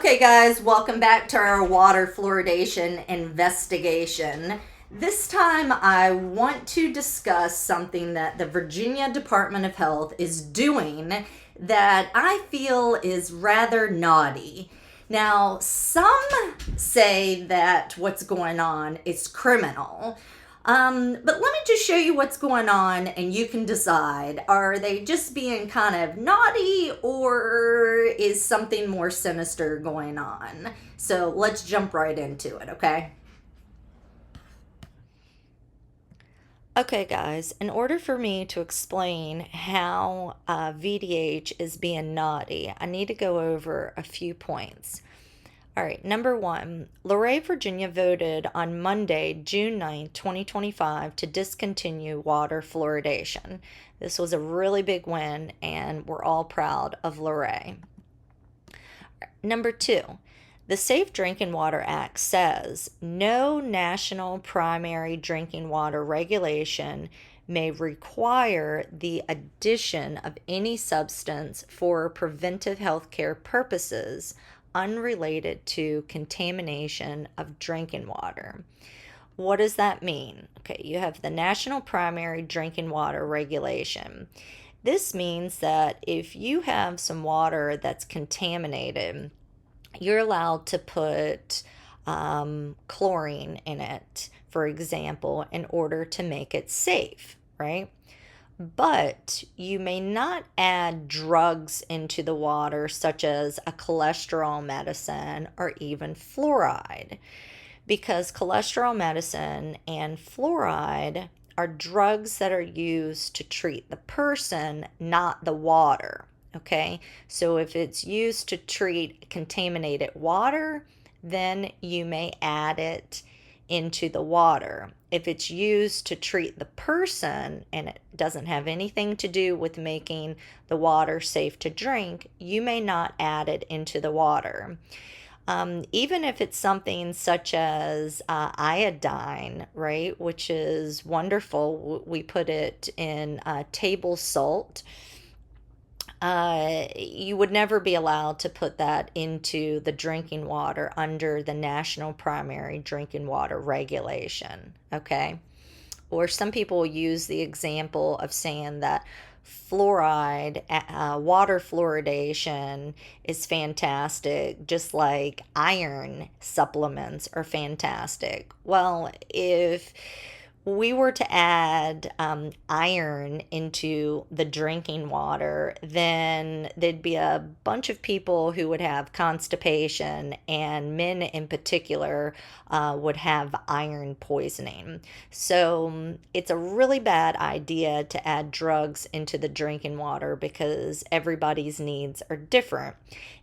Okay, guys, welcome back to our water fluoridation investigation. This time, I want to discuss something that the Virginia Department of Health is doing that I feel is rather naughty. Now, some say that what's going on is criminal. But let me just show you what's going on and you can decide, are they just being kind of naughty or is something more sinister going on? So let's jump right into it, okay? Okay, guys, in order for me to explain how VDH is being naughty, I need to go over a few points. All right, number one, Luray, Virginia voted on Monday, June 9th, 2025, to discontinue water fluoridation. This was a really big win, and we're all proud of Luray. Number two, the Safe Drinking Water Act says no national primary drinking water regulation may require the addition of any substance for preventive healthcare purposes unrelated to contamination of drinking water. What does that mean? Okay, you have the National Primary Drinking Water Regulation. This means that if you have some water that's contaminated, you're allowed to put chlorine in it, for example, in order to make it safe, right? But you may not add drugs into the water, such as a cholesterol medicine or even fluoride, because cholesterol medicine and fluoride are drugs that are used to treat the person, not the water. Okay, so if it's used to treat contaminated water, then you may add it into the water. If it's used to treat the person and it doesn't have anything to do with making the water safe to drink, you may not add it into the water. Even if it's something such as iodine, right, which is wonderful, we put it in table salt. You would never be allowed to put that into the drinking water under the National Primary Drinking Water Regulation, okay? Or some people use the example of saying that fluoride, water fluoridation is fantastic, just like iron supplements are fantastic. Well, if we were to add iron into the drinking water, then there'd be a bunch of people who would have constipation, and men in particular would have iron poisoning. So it's a really bad idea to add drugs into the drinking water because everybody's needs are different.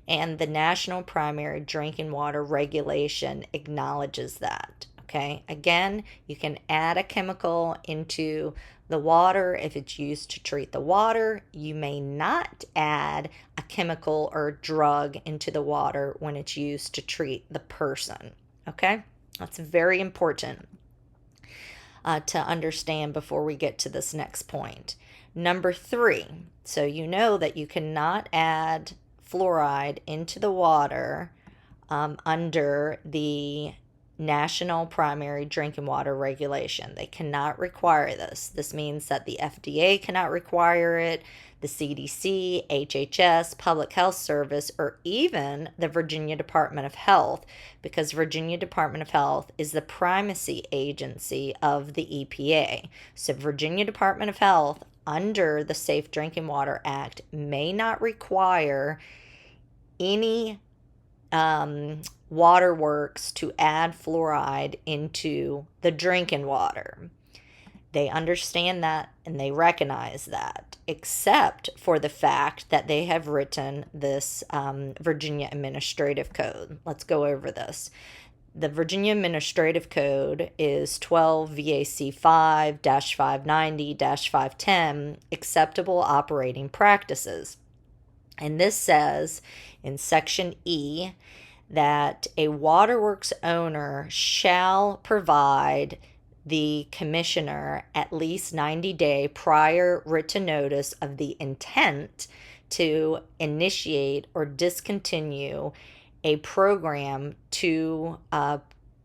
And the National Primary Drinking Water Regulation acknowledges that. Okay, again, you can add a chemical into the water if it's used to treat the water. You may not add a chemical or drug into the water when it's used to treat the person. Okay, that's very important to understand before we get to this next point. Number three, so you know that you cannot add fluoride into the water under the National Primary Drinking Water Regulation. They cannot require this. This means that the FDA cannot require it, the CDC, HHS, Public Health Service, or even the Virginia Department of Health, because Virginia Department of Health is the primacy agency of the EPA. So Virginia Department of Health, under the Safe Drinking Water Act, may not require any waterworks to add fluoride into the drinking water. They understand that and they recognize that, except for the fact that they have written this Virginia Administrative Code. Let's go over this. The Virginia Administrative Code is 12 VAC 5 590 510, Acceptable Operating Practices. And this says in Section E that a waterworks owner shall provide the commissioner at least 90-day prior written notice of the intent to initiate or discontinue a program to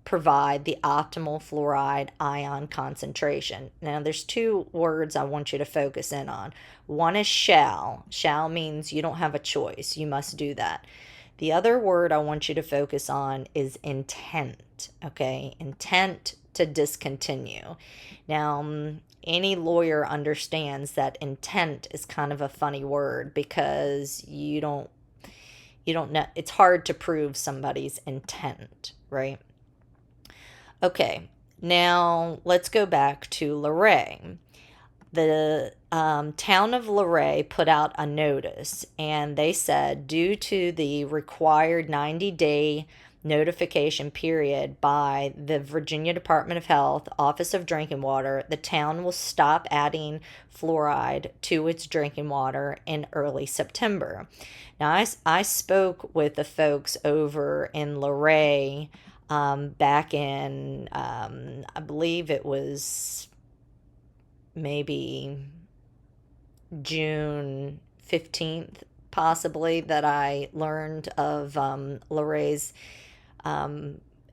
provide the optimal fluoride ion concentration. Now, there's two words I want you to focus in on. One is shall. Shall means you don't have a choice, you must do that. The other word I want you to focus on is intent, okay? Intent to discontinue. Now, any lawyer understands that intent is kind of a funny word because you don't know, it's hard to prove somebody's intent, right? Okay, now let's go back to Luray. The town of Luray put out a notice, and they said, due to the required 90-day notification period by the Virginia Department of Health, Office of Drinking Water, the town will stop adding fluoride to its drinking water in early September. Now, I spoke with the folks over in Luray back in, I believe it was maybe June 15th, possibly, that I learned of Lorraine's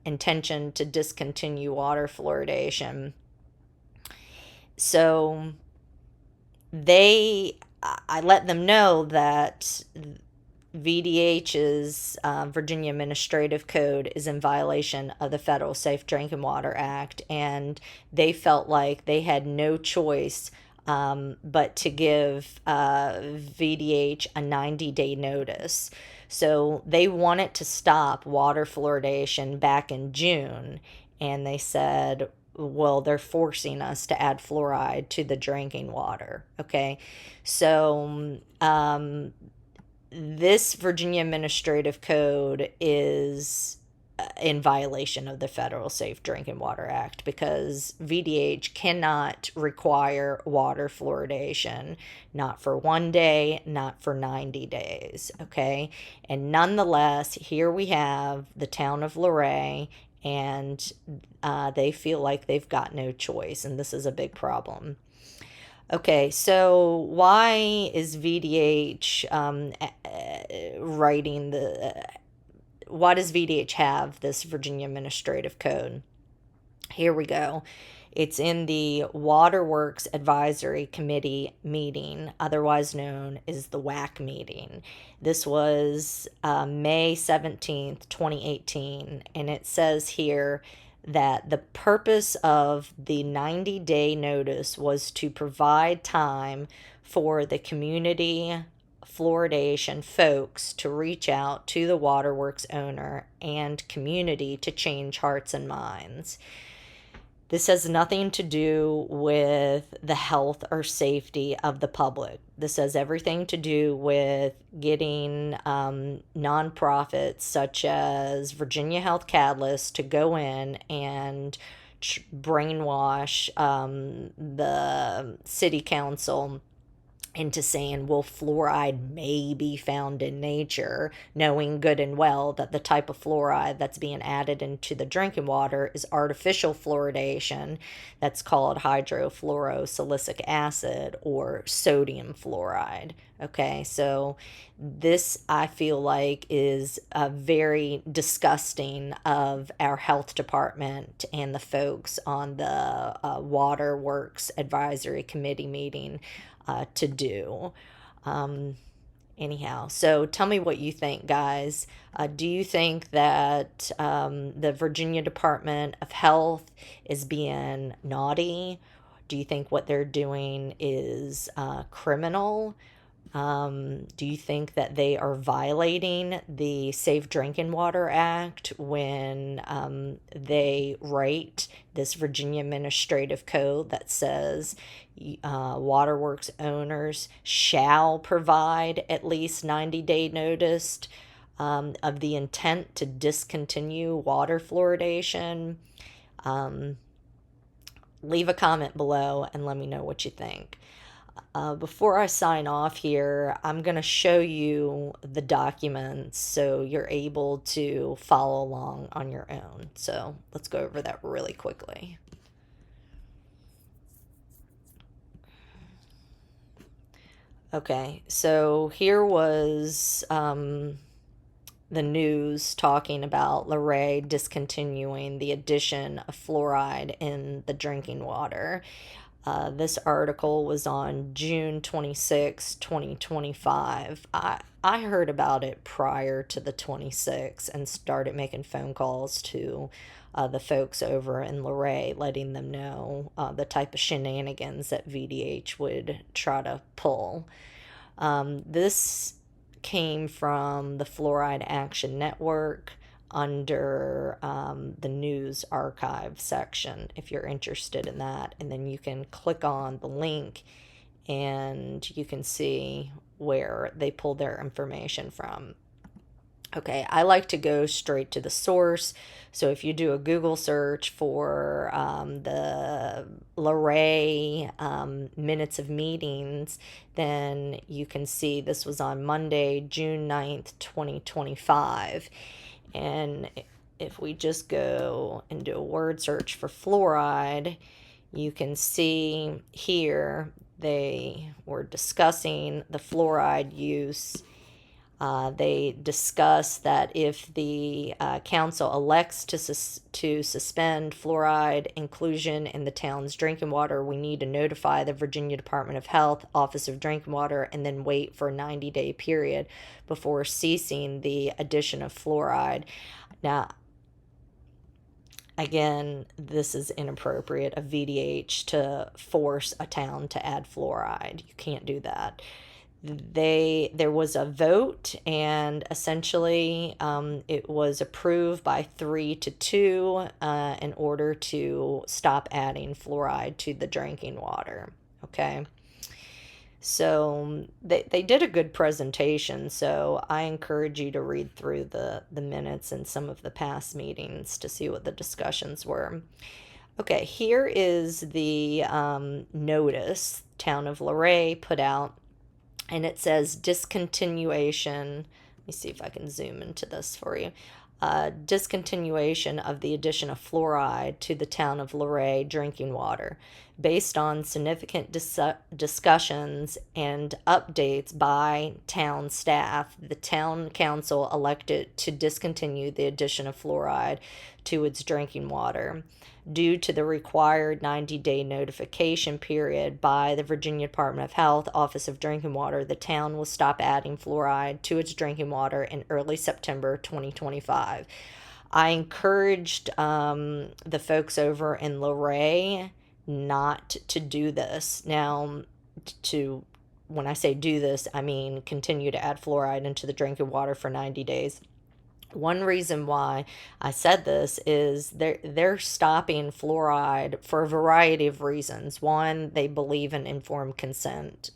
intention to discontinue water fluoridation. So I let them know that VDH's Virginia Administrative Code is in violation of the Federal Safe Drinking Water Act, and they felt like they had no choice but to give VDH a 90-day notice. So they wanted to stop water fluoridation back in June, and they said, well, they're forcing us to add fluoride to the drinking water. Okay, so this Virginia Administrative Code is in violation of the Federal Safe Drinking Water Act because VDH cannot require water fluoridation, not for 1 day, not for 90 days, okay? And nonetheless, here we have the town of Luray, and they feel like they've got no choice, and this is a big problem. Okay, so why is VDH writing why does VDH have this Virginia Administrative Code? Here we go. It's in the Waterworks Advisory Committee meeting, otherwise known as the WAC meeting. This was May 17th, 2018, and it says here that the purpose of the 90-day notice was to provide time for the community fluoridation folks to reach out to the waterworks owner and community to change hearts and minds. This has nothing to do with the health or safety of the public. This has everything to do with getting nonprofits such as Virginia Health Catalyst to go in and brainwash the city council into saying, well, fluoride may be found in nature, knowing good and well that the type of fluoride that's being added into the drinking water is artificial fluoridation that's called hydrofluorosilicic acid or sodium fluoride. Okay, so this, I feel like, is very disgusting of our health department and the folks on the Waterworks Advisory Committee meeting to do. Anyhow, so tell me what you think, guys. Do you think that the Virginia Department of Health is being naughty? Do you think what they're doing is criminal? Do you think that they are violating the Safe Drinking Water Act when they write this Virginia Administrative Code that says waterworks owners shall provide at least 90-day notice of the intent to discontinue water fluoridation? Leave a comment below and let me know what you think. Before I sign off here, I'm going to show you the documents so you're able to follow along on your own. So let's go over that really quickly. Okay, so here was the news talking about Luray discontinuing the addition of fluoride in the drinking water. This article was on June 26, 2025. I heard about it prior to the 26th and started making phone calls to the folks over in Luray, letting them know the type of shenanigans that VDH would try to pull. This came from the Fluoride Action Network under the news archive section if you're interested in that. And then you can click on the link and you can see where they pull their information from. Okay, I like to go straight to the source. So if you do a Google search for the Luray minutes of meetings, then you can see this was on Monday, June 9th, 2025. And if we just go and do a word search for fluoride, you can see here they were discussing the fluoride use. They discuss that if the council elects to suspend fluoride inclusion in the town's drinking water, we need to notify the Virginia Department of Health, Office of Drinking Water, and then wait for a 90-day period before ceasing the addition of fluoride. Now, again, this is inappropriate of VDH to force a town to add fluoride. You can't do that. There was a vote, and essentially it was approved by 3-2 in order to stop adding fluoride to the drinking water. Okay, so they did a good presentation, so I encourage you to read through the minutes and some of the past meetings to see what the discussions were. Okay, here is the notice Town of Luray put out. And it says discontinuation. Let me see if I can zoom into this for you. Discontinuation of the addition of fluoride to the Town of Luray drinking water. Based on significant discussions and updates by town staff, the town council elected to discontinue the addition of fluoride to its drinking water. Due to the required 90-day notification period by the Virginia Department of Health, Office of Drinking Water, the town will stop adding fluoride to its drinking water in early September 2025. I encouraged the folks over in Luray not to do this. Now, when I say do this, I mean continue to add fluoride into the drinking water for 90 days. One reason why I said this is they're stopping fluoride for a variety of reasons. One, they believe in informed consent.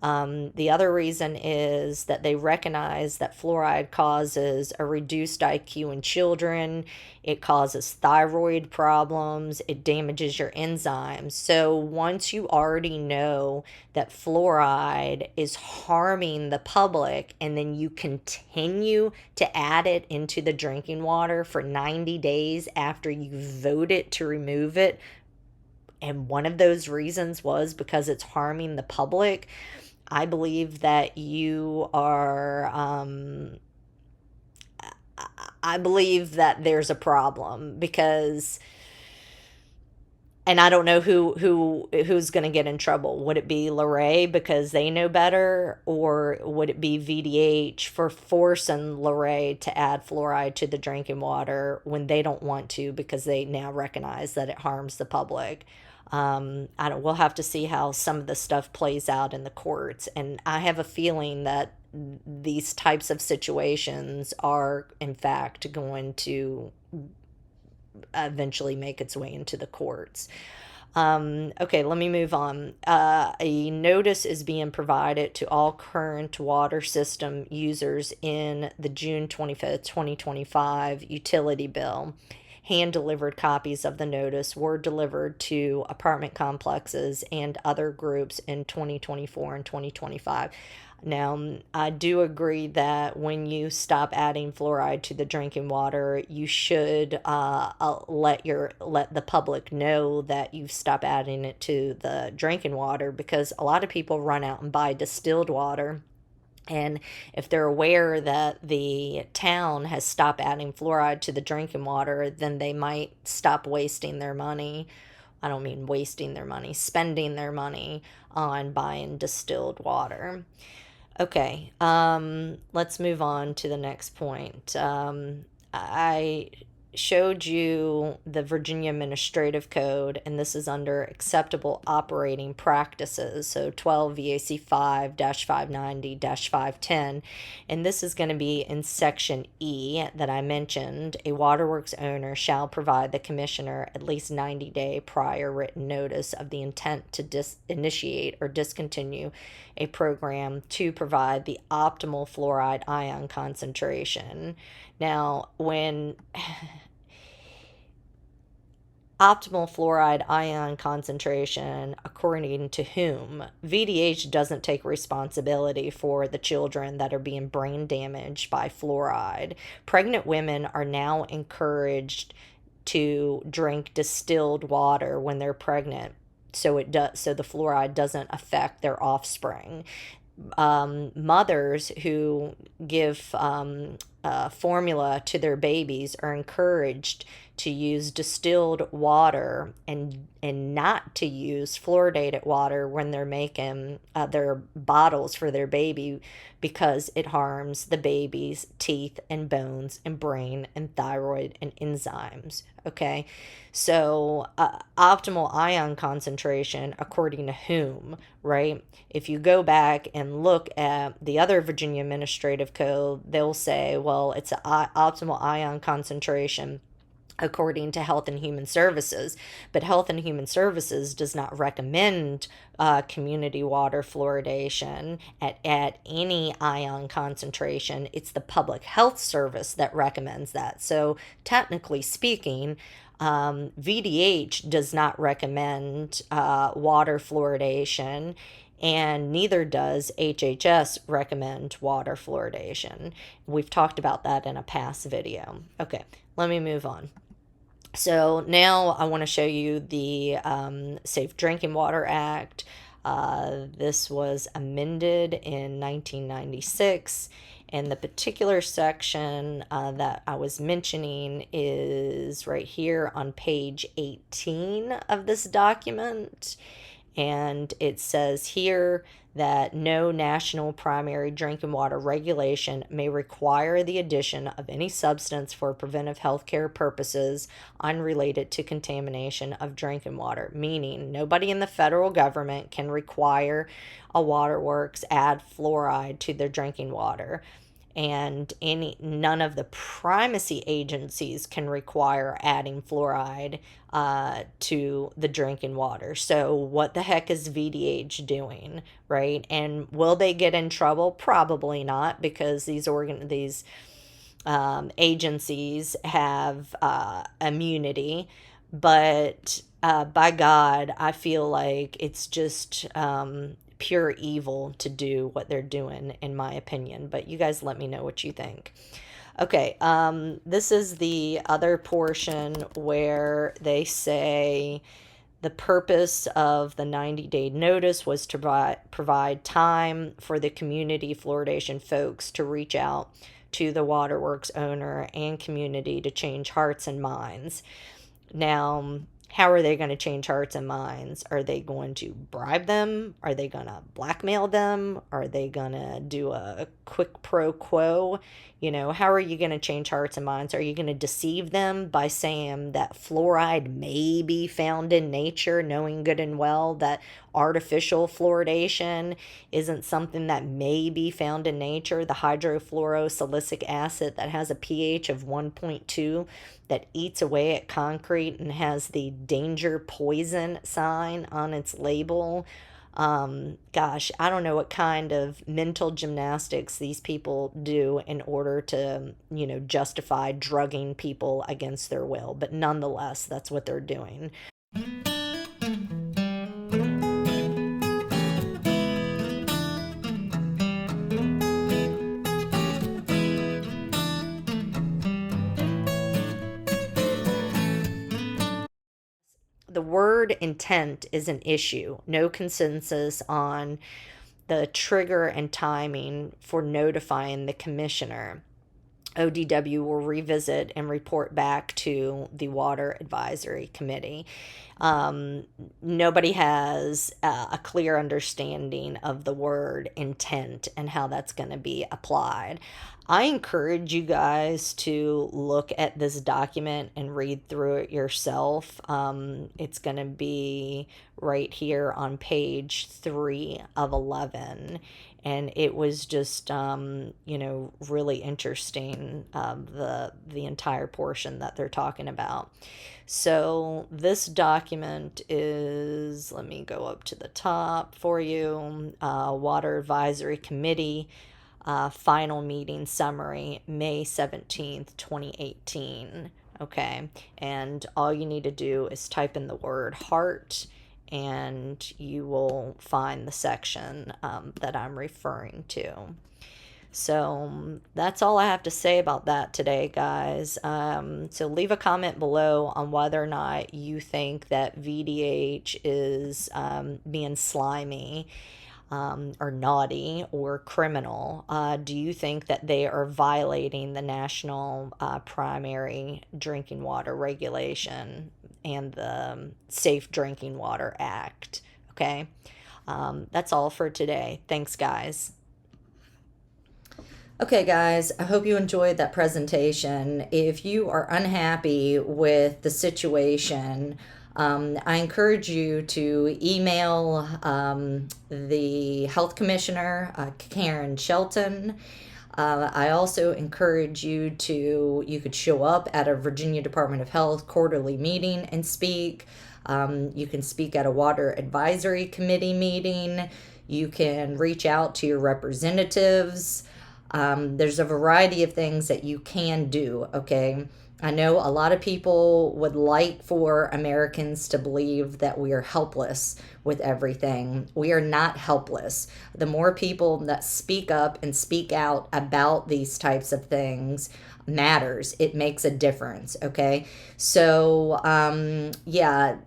The other reason is that they recognize that fluoride causes a reduced IQ in children. It causes thyroid problems. It damages your enzymes. So once you already know that fluoride is harming the public and then you continue to add it into the drinking water for 90 days after you voted to remove it, and one of those reasons was because it's harming the public, I believe that you are, I believe that there's a problem because, and I don't know who's going to get in trouble. Would it be Luray because they know better, or would it be VDH for forcing Luray to add fluoride to the drinking water when they don't want to because they now recognize that it harms the public? We'll have to see how some of the stuff plays out in the courts. And I have a feeling that these types of situations are, in fact, going to eventually make its way into the courts. Okay, let me move on. A notice is being provided to all current water system users in the June 25th, 2025 utility bill. Hand-delivered copies of the notice were delivered to apartment complexes and other groups in 2024 and 2025. Now, I do agree that when you stop adding fluoride to the drinking water, you should let the public know that you've stopped adding it to the drinking water, because a lot of people run out and buy distilled water And if they're aware that the town has stopped adding fluoride to the drinking water, then they might stop wasting their money. I don't mean wasting their money, spending their money on buying distilled water. Okay, let's move on to the next point. I showed you the Virginia Administrative Code, and this is under acceptable operating practices. So 12 VAC 5 590 510. And this is going to be in section E that I mentioned. A waterworks owner shall provide the commissioner at least 90-day prior written notice of the intent to initiate or discontinue a program to provide the optimal fluoride ion concentration. Now, when optimal fluoride ion concentration, according to whom? VDH doesn't take responsibility for the children that are being brain damaged by fluoride. Pregnant women are now encouraged to drink distilled water when they're pregnant, so the fluoride doesn't affect their offspring. Mothers who give formula to their babies are encouraged to use distilled water and not to use fluoridated water when they're making their bottles for their baby, because it harms the baby's teeth and bones and brain and thyroid and enzymes. Okay, so optimal ion concentration, according to whom, right? If you go back and look at the other Virginia Administrative Code, they'll say, well, it's an optimal ion concentration according to Health and Human Services. But Health and Human Services does not recommend community water fluoridation at any ion concentration. It's the Public Health Service that recommends that. So technically speaking, VDH does not recommend water fluoridation, and neither does HHS recommend water fluoridation. We've talked about that in a past video. Okay, let me move on. So now I want to show you the Safe Drinking Water Act. This was amended in 1996, and the particular section that I was mentioning is right here on page 18 of this document. And it says here that no national primary drinking water regulation may require the addition of any substance for preventive healthcare purposes unrelated to contamination of drinking water, meaning nobody in the federal government can require a waterworks add fluoride to their drinking water, and none of the primacy agencies can require adding fluoride to the drinking water. So what the heck is VDH doing, right? And will they get in trouble? Probably not, because these agencies have immunity. But by God, I feel like it's just pure evil to do what they're doing, in my opinion. But you guys let me know what you think. Okay, this is the other portion where they say the purpose of the 90-day notice was to provide time for the community fluoridation folks to reach out to the waterworks owner and community to change hearts and minds. Now, how are they going to change hearts and minds? Are they going to bribe them? Are they going to blackmail them? Are they going to do a quid pro quo? How are you going to change hearts and minds? Are you going to deceive them by saying that fluoride may be found in nature, knowing good and well that artificial fluoridation isn't something that may be found in nature? The hydrofluorosilicic acid that has a pH of 1.2 that eats away at concrete and has the danger poison sign on its label. Gosh, I don't know what kind of mental gymnastics these people do in order to, justify drugging people against their will. But nonetheless, that's what they're doing. The word intent is an issue. No consensus on the trigger and timing for notifying the commissioner. ODW will revisit and report back to the Water Advisory Committee. Nobody has a clear understanding of the word intent and how that's going to be applied. I encourage you guys to look at this document and read through it yourself. It's going to be right here on page 3 of 11. And it was just, really interesting, the entire portion that they're talking about. So this document is, let me go up to the top for you, Water Advisory Committee, final meeting summary, May 17th, 2018. Okay, and all you need to do is type in the word heart, and you will find the section that I'm referring to. So that's all I have to say about that today, guys. So leave a comment below on whether or not you think that VDH is being slimy, or naughty or criminal. Do you think that they are violating the National Primary Drinking Water Regulation and the Safe Drinking Water Act? Okay, that's all for today. Thanks, guys. Okay, guys, I hope you enjoyed that presentation. If you are unhappy with the situation, I encourage you to email the health commissioner, Karen Shelton. I also encourage you could show up at a Virginia Department of Health quarterly meeting and speak. You can speak at a Water Advisory Committee meeting. You can reach out to your representatives. There's a variety of things that you can do, okay? I know a lot of people would like for Americans to believe that we are helpless with everything. We are not helpless. The more people that speak up and speak out about these types of things matters. It makes a difference, okay? So, yeah,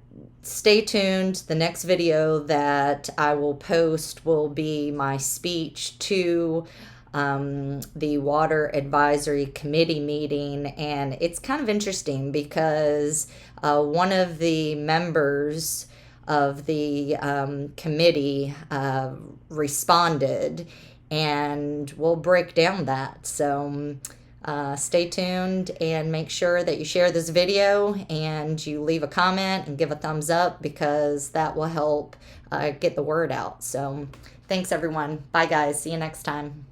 stay tuned. The next video that I will post will be my speech to the Water Advisory Committee meeting, and it's kind of interesting because one of the members of the committee responded, and we'll break down that. So stay tuned and make sure that you share this video and you leave a comment and give a thumbs up, because that will help get the word out. So thanks, everyone. Bye, guys. See you next time.